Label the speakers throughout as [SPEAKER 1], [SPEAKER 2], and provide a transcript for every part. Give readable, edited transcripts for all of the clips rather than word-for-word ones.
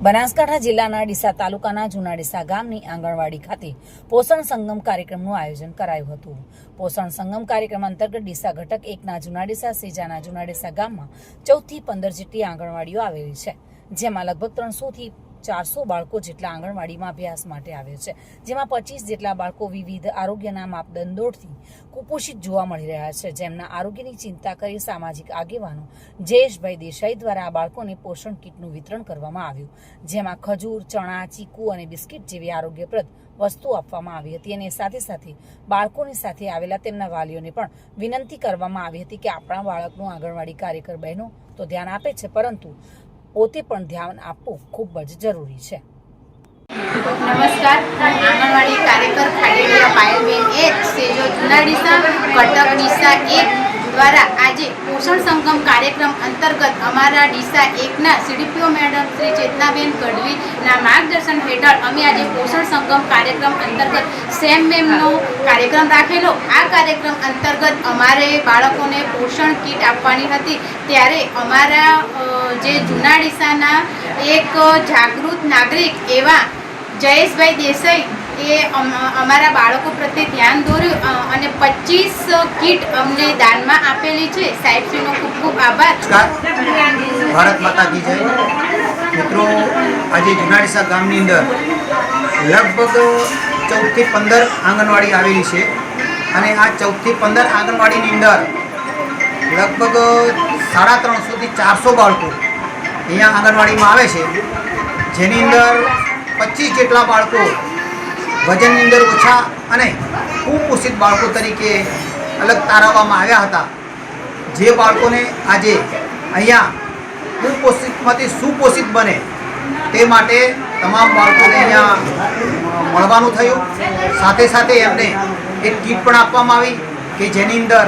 [SPEAKER 1] બનાસકાંઠા જિલ્લાના ડીસા તાલુકાના જૂના ડીસા ગામની આંગણવાડી ખાતે પોષણ સંગમ કાર્યક્રમનું આયોજન કરાયું હતું। પોષણ સંગમ કાર્યક્રમ અંતર્ગત ડીસા ઘટક 1ના જૂના ડીસા સેજાના જૂના ડીસા ગામમાં 14 થી 15 જેટલી આંગણવાડીઓ આવેલી છે, જેમાં લગભગ 300 થી 400 બાળકો જેટલા આંગણવાડીમાં અભ્યાસ માટે આવે છે, જેમાં 25 જેટલા બાળકો વિવિધ આરોગ્યના માપદંડોથી કુપોષિત જોવા મળી રહ્યા છે, જેમના આરોગ્યની ચિંતા કરી સામાજિક આગેવાનો જયેશભાઈ દેસાઈ દ્વારા આ બાળકોને પોષણ કીટનું વિતરણ કરવામાં આવ્યું, જેમાં ખજૂર, ચણા, ચીકુ અને બિસ્કિટ જેવી આરોગ્યપ્રદ વસ્તુઓ આપવામાં આવી હતી અને સાથે સાથે બાળકોની સાથે આવેલા તેમના વાલીઓને પણ વિનંતી કરવામાં આવી હતી કે આપણા બાળકનું આંગણવાડી કાર્યકર બહેનો તો ધ્યાન આપે છે, પરંતુ પોતે પણ ધ્યાન આપવું ખૂબ જ જરૂરી છે।
[SPEAKER 2] નમસ્કાર, આંગણવાડી કાર્યકર ખાડીડિયા પાયલબેન એચ સેજો જૂના ડીસા કટક ડીસા 1 દ્વારા આજે પોષણ સંગમ કાર્યક્રમ અંતર્ગત અમારા ડીસા 1ના સીડીપીઓ મેડમ શ્રી ચેતનાબેન ગઢવીના માર્ગદર્શન હેઠળ અમે આજે પોષણ સંગમ કાર્યક્રમ અંતર્ગત સેમ મેમનો કાર્યક્રમ રાખેલો। આ કાર્યક્રમ અંતર્ગત અમારે બાળકોને પોષણ કીટ આપવાની હતી, ત્યારે અમારા જે જૂના ડીસાના એક જાગૃત નાગરિક એવા જયેશભાઈ દેસાઈ એ અમારા બાળકો પ્રત્યે ધ્યાન દોર્યું અને 25 કીટ અમને દાનમાં આપેલી છે। સાહેબશ્રીનો ખૂબ ખૂબ આભાર।
[SPEAKER 3] ભારત માતા કી જય। મિત્રો, આજે જૂના ડીસા ગામની અંદર લગભગ 14 થી 15 આંગણવાડી આવેલી છે અને આ 14 થી 15 આંગણવાડીની અંદર લગભગ 350 થી 400 બાળકો અહીંયા આંગણવાડીમાં આવે છે, જેની અંદર 25 જેટલા બાળકો વજનની અંદર ઓછા અને કુપોષિત બાળકો તરીકે અલગ તારવવામાં આવ્યા હતા। જે બાળકોને આજે અહીંયા કુપોષિતમાંથી સુપોષિત બને તે માટે તમામ બાળકોને અહીંયા મળવાનું થયું। સાથે સાથે એમને એક કીટ પણ આપવામાં આવી કે જેની અંદર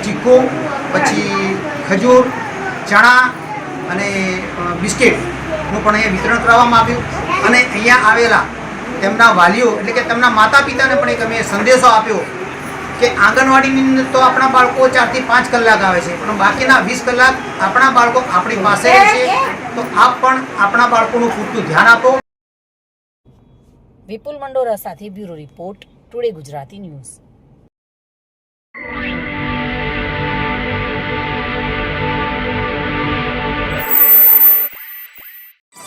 [SPEAKER 3] ચીકુ, પછી ખજૂર, ચણા અને બિસ્કિટનું પણ અહીંયા વિતરણ કરવામાં આવ્યું અને અહીંયા આવેલા તેમના વાલીઓ એટલે કે તેમના માતા પિતાને પણ એક અમે સંદેશો આપ્યો કે આંગણવાડીની અંદર તો આપણા બાળકો 4 થી 5 કલાક આવે છે, પણ બાકીના 20 કલાક આપણા બાળકો આપણી પાસે રહે છે, તો આપ પણ આપણા બાળકોનું પૂરતું ધ્યાન આપો।
[SPEAKER 1] વિપુલ મંડોરા સાથે bureau report, today Gujarati news.